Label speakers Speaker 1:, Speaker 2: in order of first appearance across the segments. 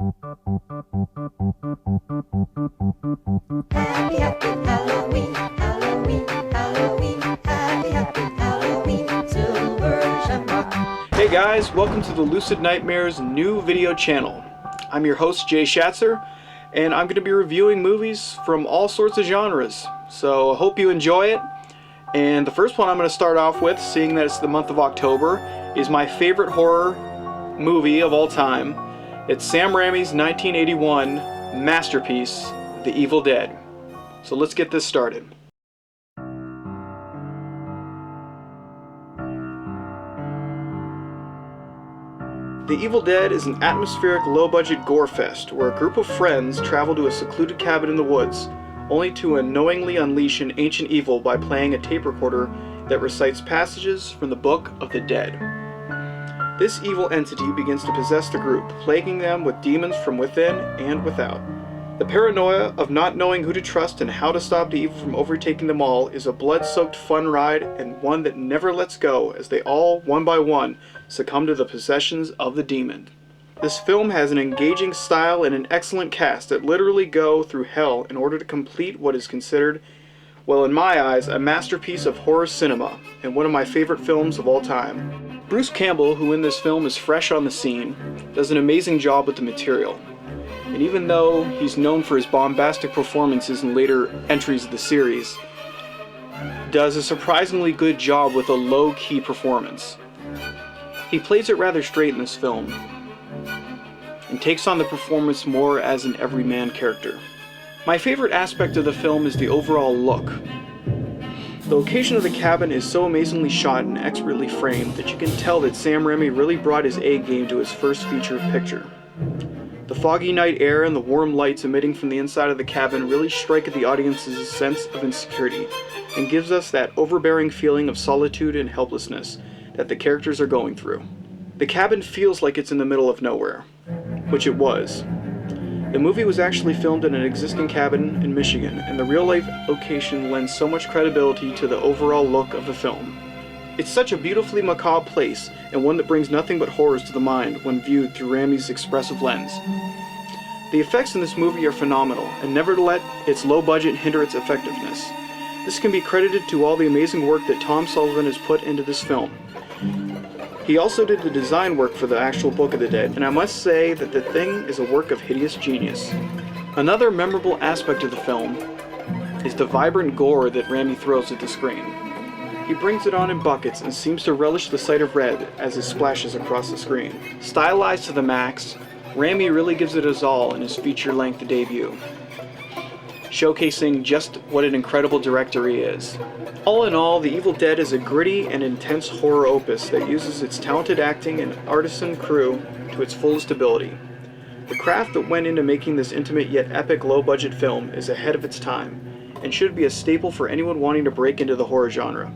Speaker 1: Happy, happy Halloween, Halloween, Halloween, happy, happy Halloween, Silver Shamrock.
Speaker 2: Hey guys, welcome to the Lucid Nightmares new video channel. I'm your host Jay Schatzer, and I'm going to be reviewing movies from all sorts of genres. So I hope you enjoy it. And the first one I'm going to start off with, seeing that it's the month of October, is my favorite horror movie of all time. It's Sam Raimi's 1981 masterpiece, The Evil Dead. So let's get this started. The Evil Dead is an atmospheric, low-budget gore fest where a group of friends travel to a secluded cabin in the woods, only to unknowingly unleash an ancient evil by playing a tape recorder that recites passages from the Book of the Dead. This evil entity begins to possess the group, plaguing them with demons from within and without. The paranoia of not knowing who to trust and how to stop the evil from overtaking them all is a blood-soaked fun ride, and one that never lets go as they all, one by one, succumb to the possessions of the demon. This film has an engaging style and an excellent cast that literally go through hell in order to complete what is considered, well, in my eyes, a masterpiece of horror cinema and one of my favorite films of all time. Bruce Campbell, who in this film is fresh on the scene, does an amazing job with the material. And even though he's known for his bombastic performances in later entries of the series, does a surprisingly good job with a low-key performance. He plays it rather straight in this film, and takes on the performance more as an everyman character. My favorite aspect of the film is the overall look. The location of the cabin is so amazingly shot and expertly framed that you can tell that Sam Raimi really brought his A game to his first feature picture. The foggy night air and the warm lights emitting from the inside of the cabin really strike at the audience's sense of insecurity and gives us that overbearing feeling of solitude and helplessness that the characters are going through. The cabin feels like it's in the middle of nowhere, which it was. The movie was actually filmed in an existing cabin in Michigan, and the real-life location lends so much credibility to the overall look of the film. It's such a beautifully macabre place, and one that brings nothing but horrors to the mind when viewed through Raimi's expressive lens. The effects in this movie are phenomenal, and never let its low budget hinder its effectiveness. This can be credited to all the amazing work that Tom Sullivan has put into this film. He also did the design work for the actual Book of the Dead, and I must say that the thing is a work of hideous genius. Another memorable aspect of the film is the vibrant gore that Raimi throws at the screen. He brings it on in buckets and seems to relish the sight of red as it splashes across the screen. Stylized to the max, Raimi really gives it his all in his feature-length debut, showcasing just what an incredible director he is. All in all, The Evil Dead is a gritty and intense horror opus that uses its talented acting and artisan crew to its fullest ability. The craft that went into making this intimate yet epic low-budget film is ahead of its time, and should be a staple for anyone wanting to break into the horror genre.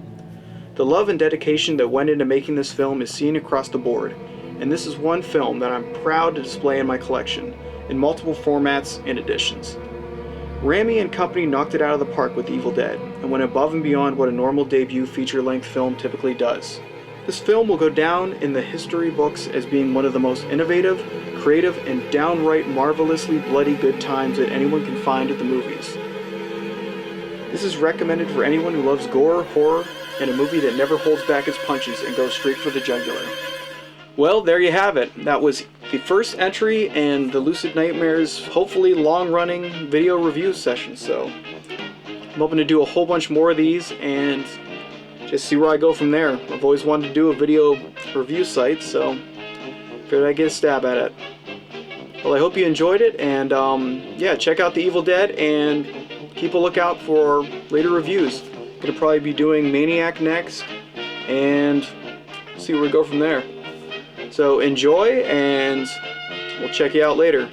Speaker 2: The love and dedication that went into making this film is seen across the board, and this is one film that I'm proud to display in my collection, in multiple formats and editions. Raimi and company knocked it out of the park with Evil Dead, and went above and beyond what a normal debut feature-length film typically does. This film will go down in the history books as being one of the most innovative, creative, and downright marvelously bloody good times that anyone can find at the movies. This is recommended for anyone who loves gore, horror, and a movie that never holds back its punches and goes straight for the jugular. Well, there you have it. That was the first entry in the Lucid Nightmares, hopefully long-running video review session. So I'm hoping to do a whole bunch more of these and just see where I go from there. I've always wanted to do a video review site, so figured I'd get a stab at it. Well, I hope you enjoyed it, and yeah, check out The Evil Dead and keep a lookout for later reviews. Gonna probably be doing Maniac next, and see where we go from there. So enjoy, and we'll check you out later.